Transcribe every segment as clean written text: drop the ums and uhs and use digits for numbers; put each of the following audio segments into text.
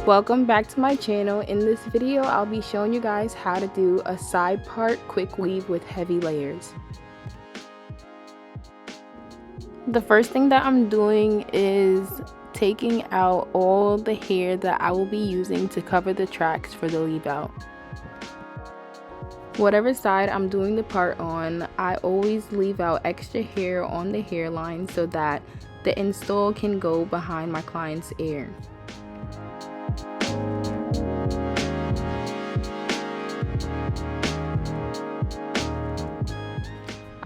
Welcome back to my channel. In this video, I'll be showing you guys how to do a side part quick weave with heavy layers. The first thing that I'm doing is taking out all the hair that I will be using to cover the tracks for the leave out. Whatever side I'm doing the part on, I always leave out extra hair on the hairline so that the install can go behind my client's ear.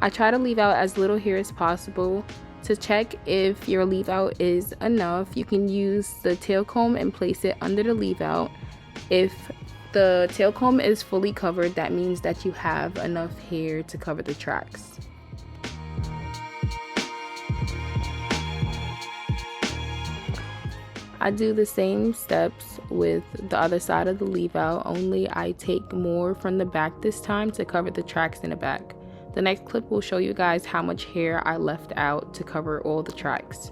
I try to leave out as little hair as possible. To check if your leave out is enough, you can use the tail comb and place it under the leave out. If the tail comb is fully covered, that means that you have enough hair to cover the tracks. I do the same steps with the other side of the leave out, only I take more from the back this time to cover the tracks in the back. The next clip will show you guys how much hair I left out to cover all the tracks.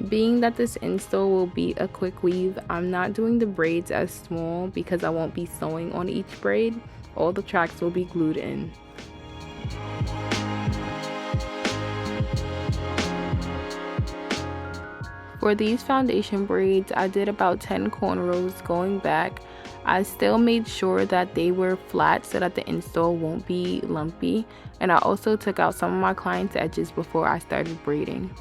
Being that this install will be a quick weave, I'm not doing the braids as small because I won't be sewing on each braid. All the tracks will be glued in. For these foundation braids, I did about 10 cornrows going back. I still made sure that they were flat so that the install won't be lumpy, and I also took out some of my client's edges before I started braiding.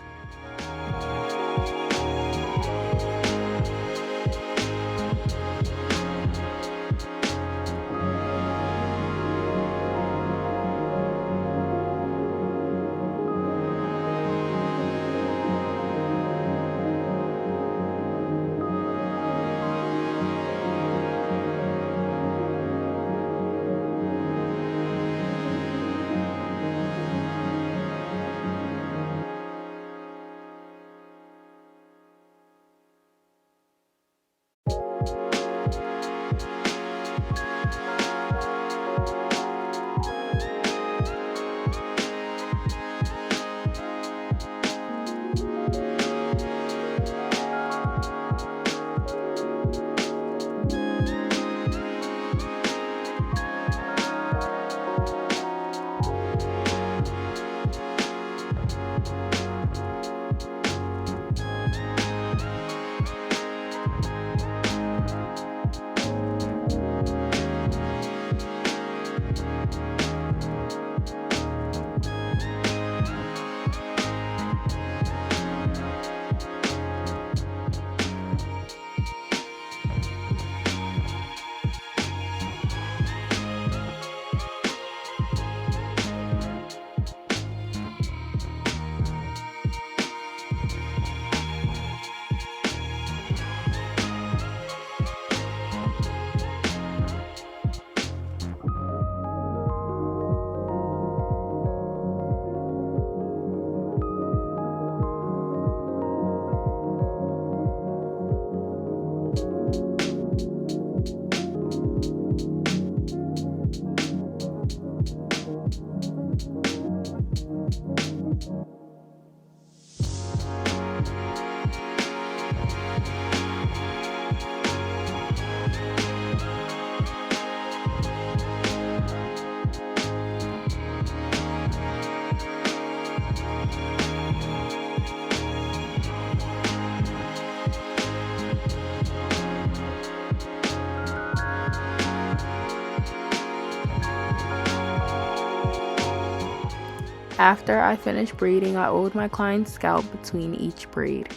After I finished braiding, I oiled my client's scalp between each braid.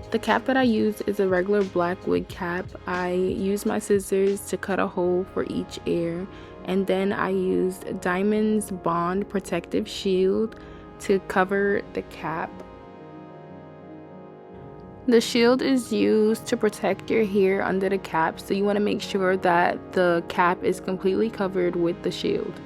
The cap that I use is a regular black wig cap. I use my scissors to cut a hole for each ear, and then I used Diamond's Bond Protective Shield to cover the cap. The shield is used to protect your hair under the cap, so you want to make sure that the cap is completely covered with the shield.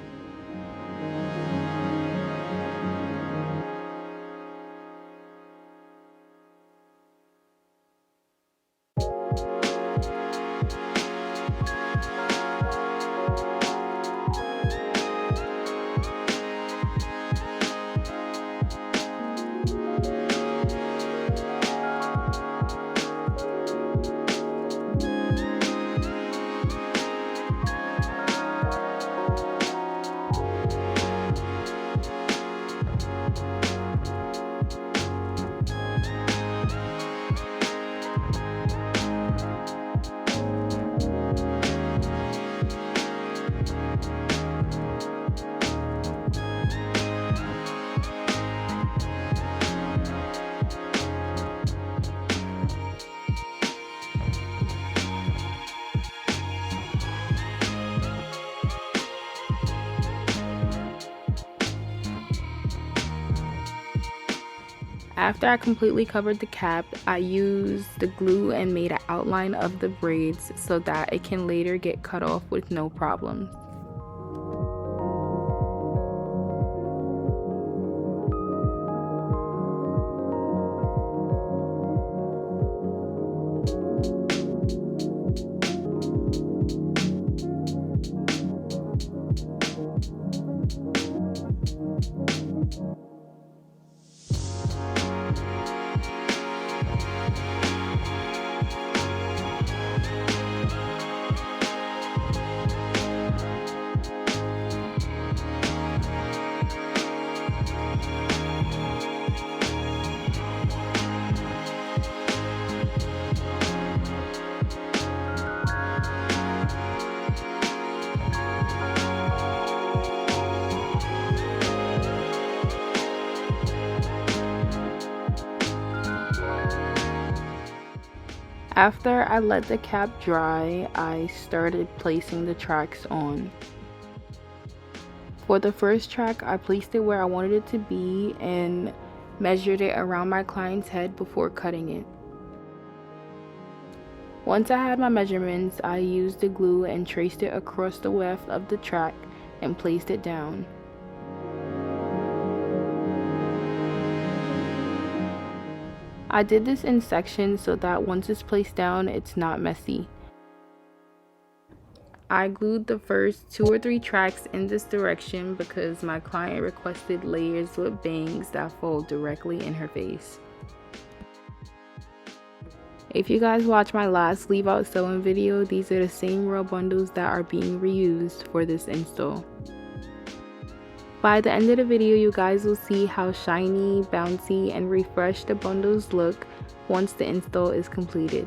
After I completely covered the cap, I used the glue and made an outline of the braids so that it can later get cut off with no problems. After I let the cap dry, I started placing the tracks on. For the first track, I placed it where I wanted it to be and measured it around my client's head before cutting it. Once I had my measurements, I used the glue and traced it across the weft of the track and placed it down. I did this in sections so that once it's placed down, it's not messy. I glued the first 2 or 3 tracks in this direction because my client requested layers with bangs that fall directly in her face. If you guys watch my last leave out sewing video, these are the same raw bundles that are being reused for this install. By the end of the video, you guys will see how shiny, bouncy, and refreshed the bundles look once the install is completed.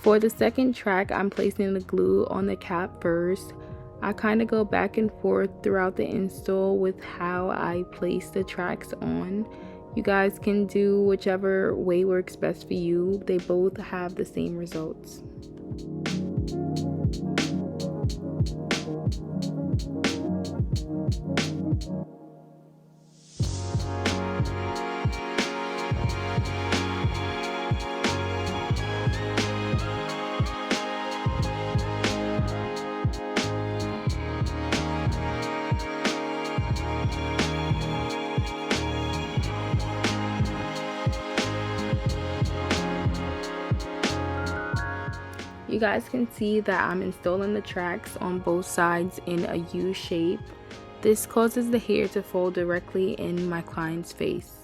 For the second track, I'm placing the glue on the cap first. I kind of go back and forth throughout the install with how I place the tracks on. You guys can do whichever way works best for you. They both have the same results. You guys can see that I'm installing the tracks on both sides in a U shape. This causes the hair to fall directly in my client's face.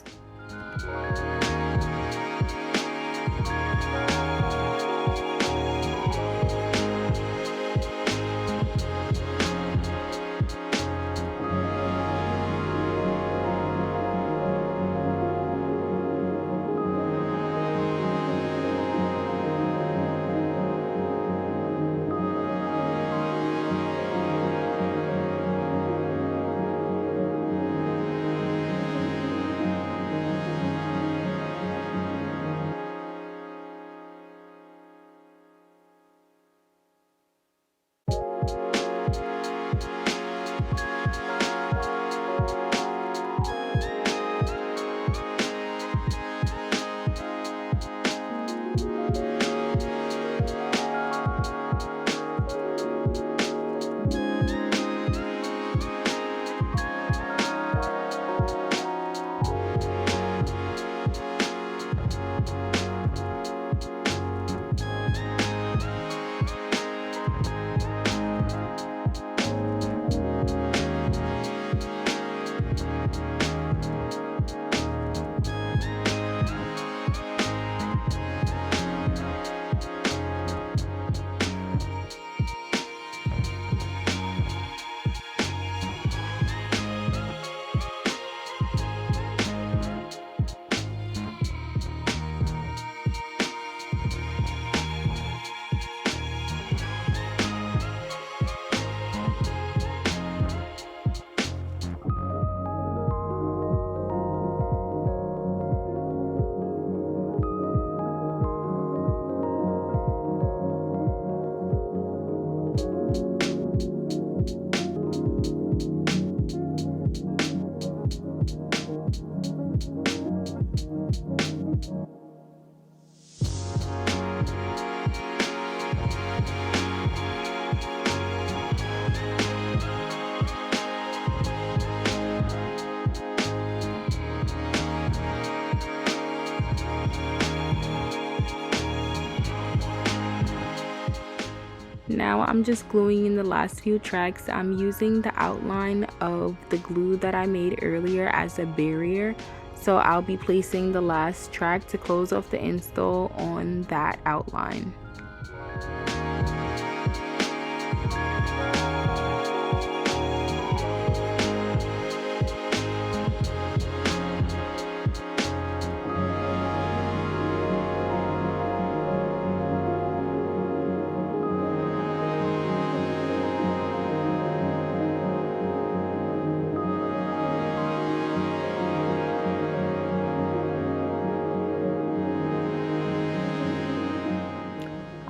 Now I'm just gluing in the last few tracks. I'm using the outline of the glue that I made earlier as a barrier. So I'll be placing the last track to close off the install on that outline.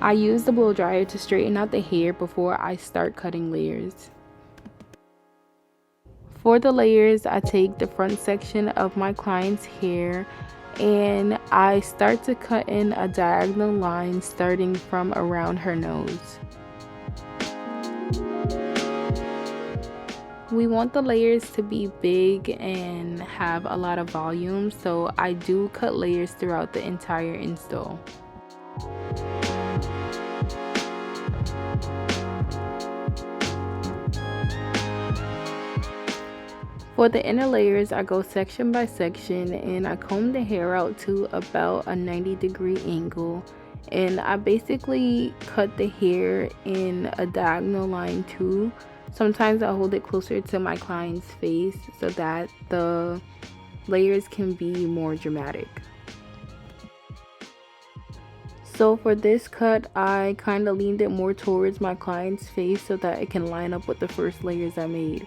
I use the blow dryer to straighten out the hair before I start cutting layers. For the layers, I take the front section of my client's hair and I start to cut in a diagonal line starting from around her nose. We want the layers to be big and have a lot of volume, so I do cut layers throughout the entire install. For the inner layers, I go section by section and I comb the hair out to about a 90-degree angle, and I basically cut the hair in a diagonal line too. Sometimes I hold it closer to my client's face so that the layers can be more dramatic. So for this cut, I kind of leaned it more towards my client's face so that it can line up with the first layers I made.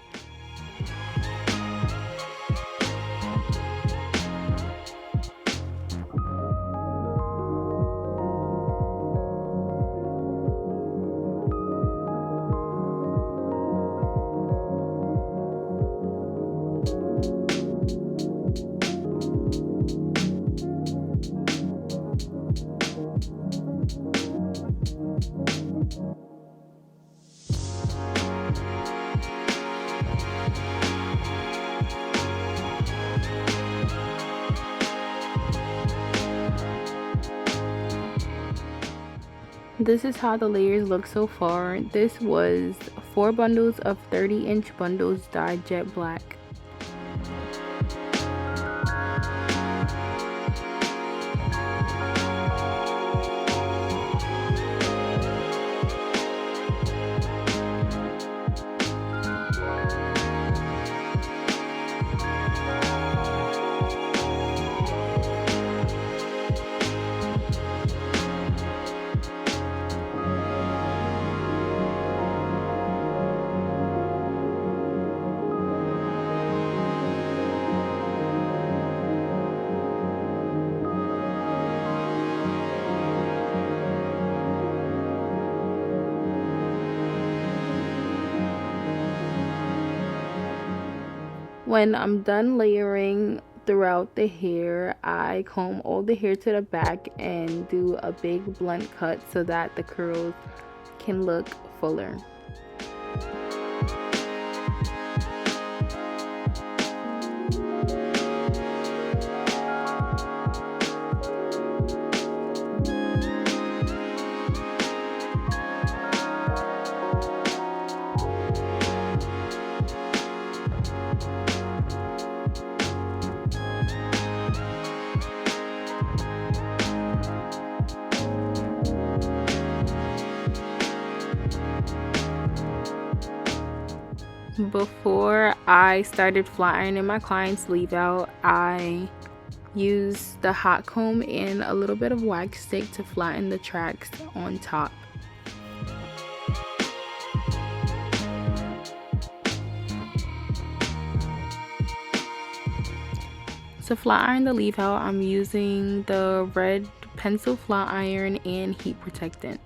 This is how the layers look so far. This was 4 bundles of 30-inch bundles dyed jet black. When I'm done layering throughout the hair, I comb all the hair to the back and do a big blunt cut so that the curls can look fuller. Before I started flat ironing my client's leave out, I used the hot comb and a little bit of wax stick to flatten the tracks on top. To flat iron the leave out, I'm using the red pencil flat iron and heat protectant.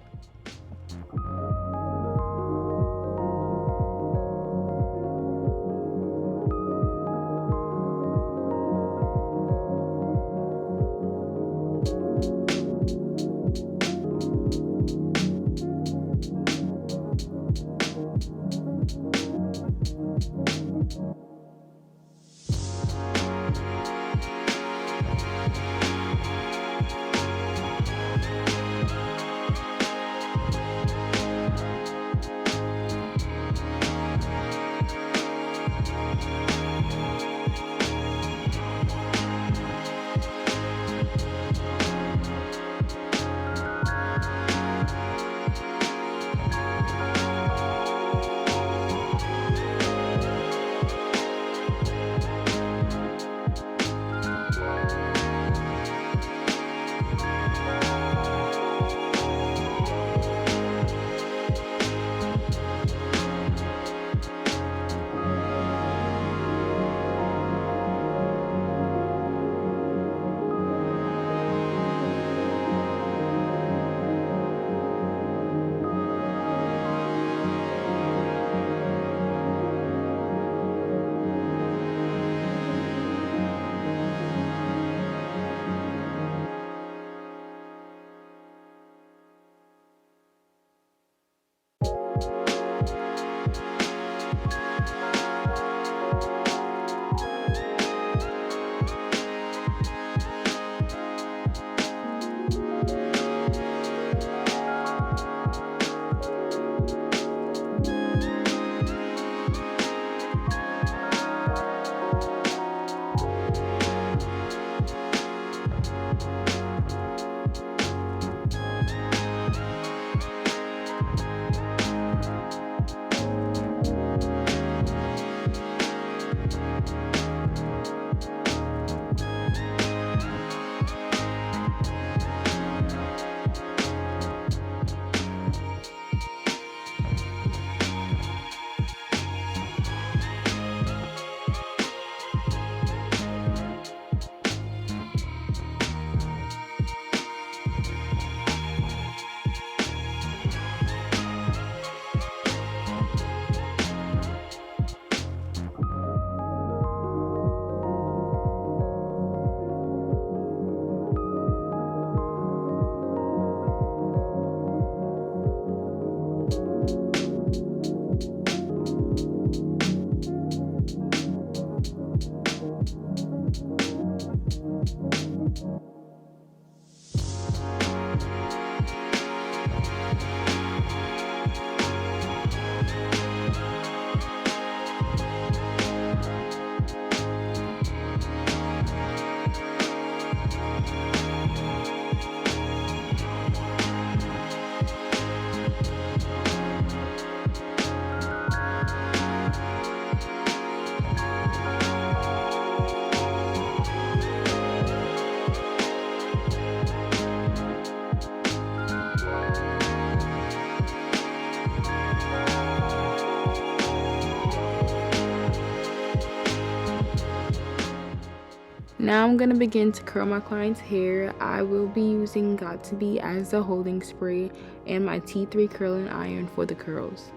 Now I'm going to begin to curl my client's hair. I will be using Got To Be as the holding spray and my T3 curling iron for the curls.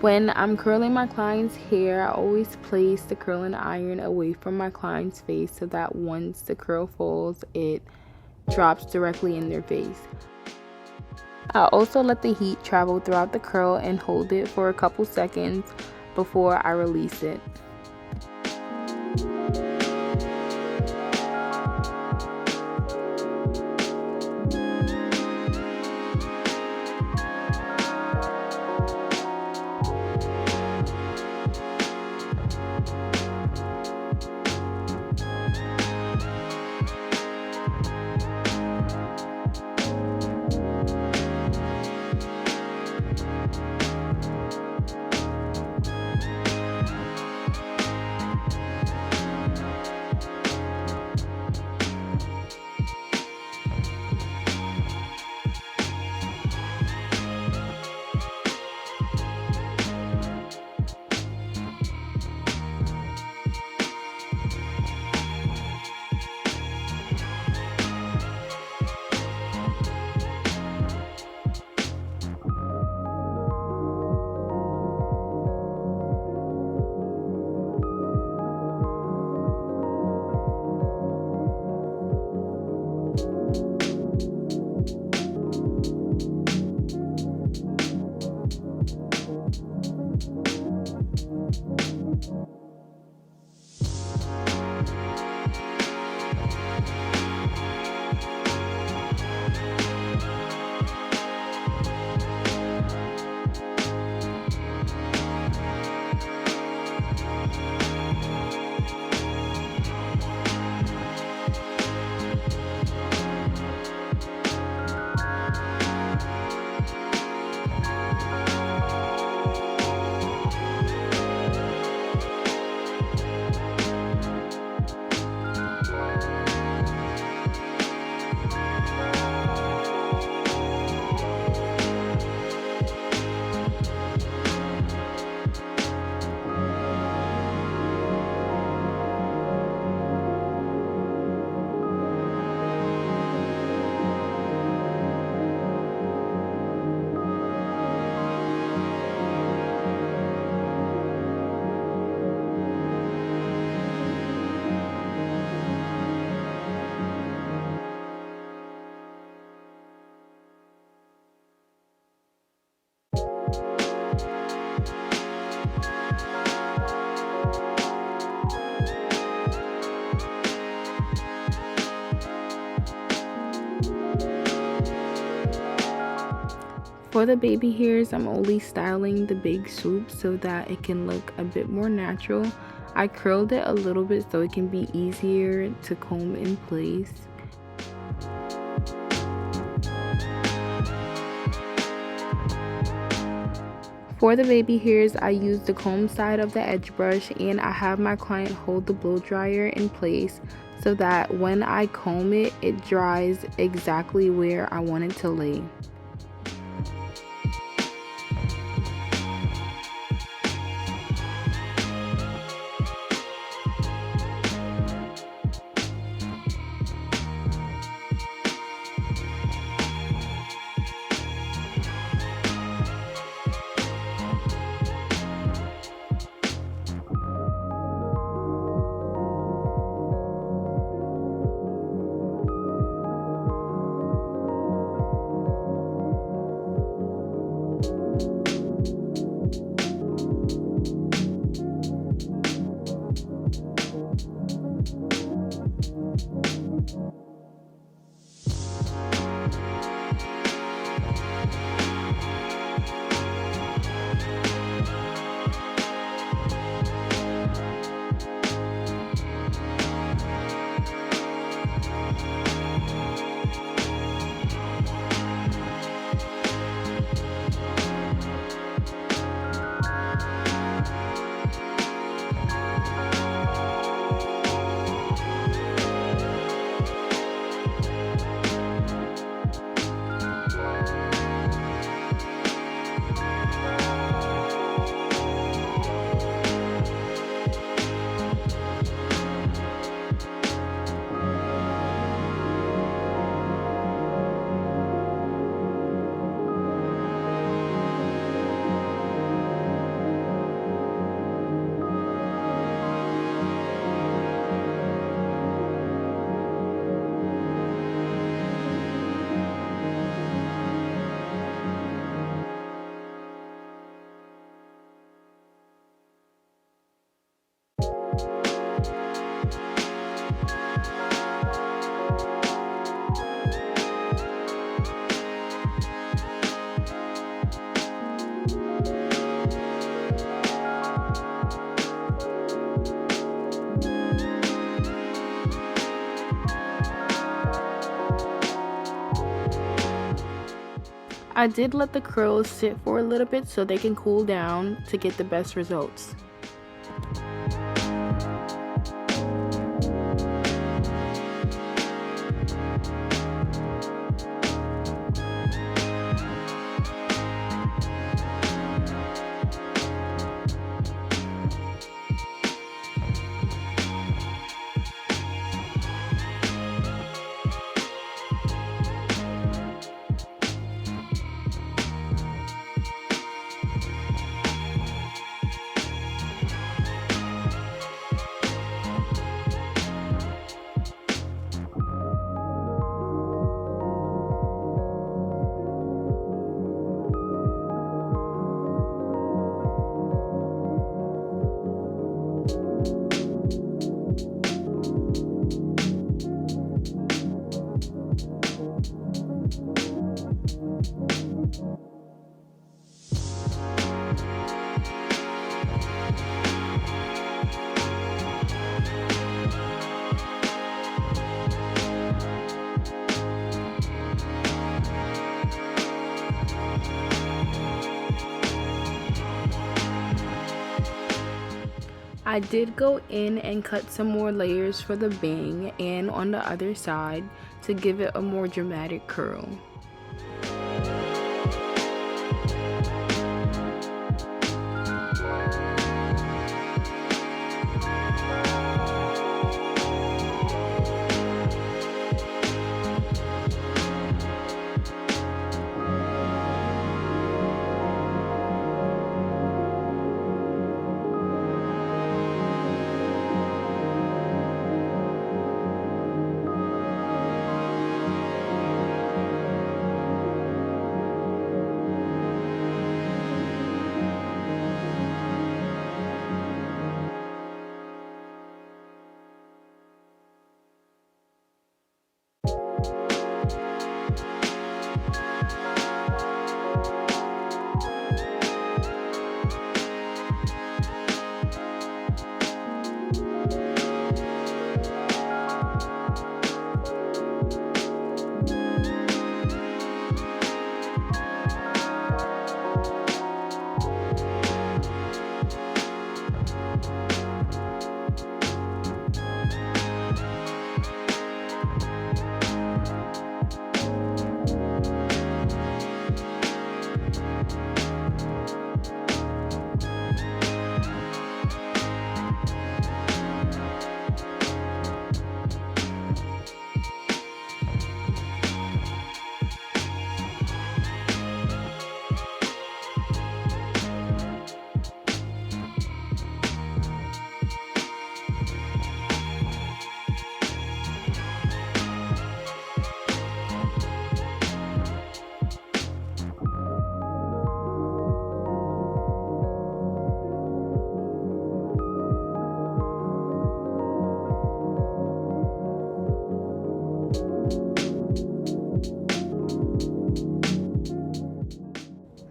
When I'm curling my client's hair, I always place the curling iron away from my client's face so that once the curl falls, it drops directly in their face. I also let the heat travel throughout the curl and hold it for a couple seconds before I release it. For the baby hairs, I'm only styling the big swoop so that it can look a bit more natural. I curled it a little bit so it can be easier to comb in place. For the baby hairs, I use the comb side of the edge brush and I have my client hold the blow dryer in place so that when I comb it, it dries exactly where I want it to lay. I did let the curls sit for a little bit so they can cool down to get the best results. I did go in and cut some more layers for the bang and on the other side to give it a more dramatic curl.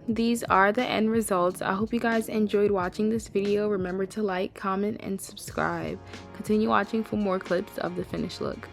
These are the end results. I hope you guys enjoyed watching this video. Remember to like, comment, and subscribe. Continue watching for more clips of the finished look.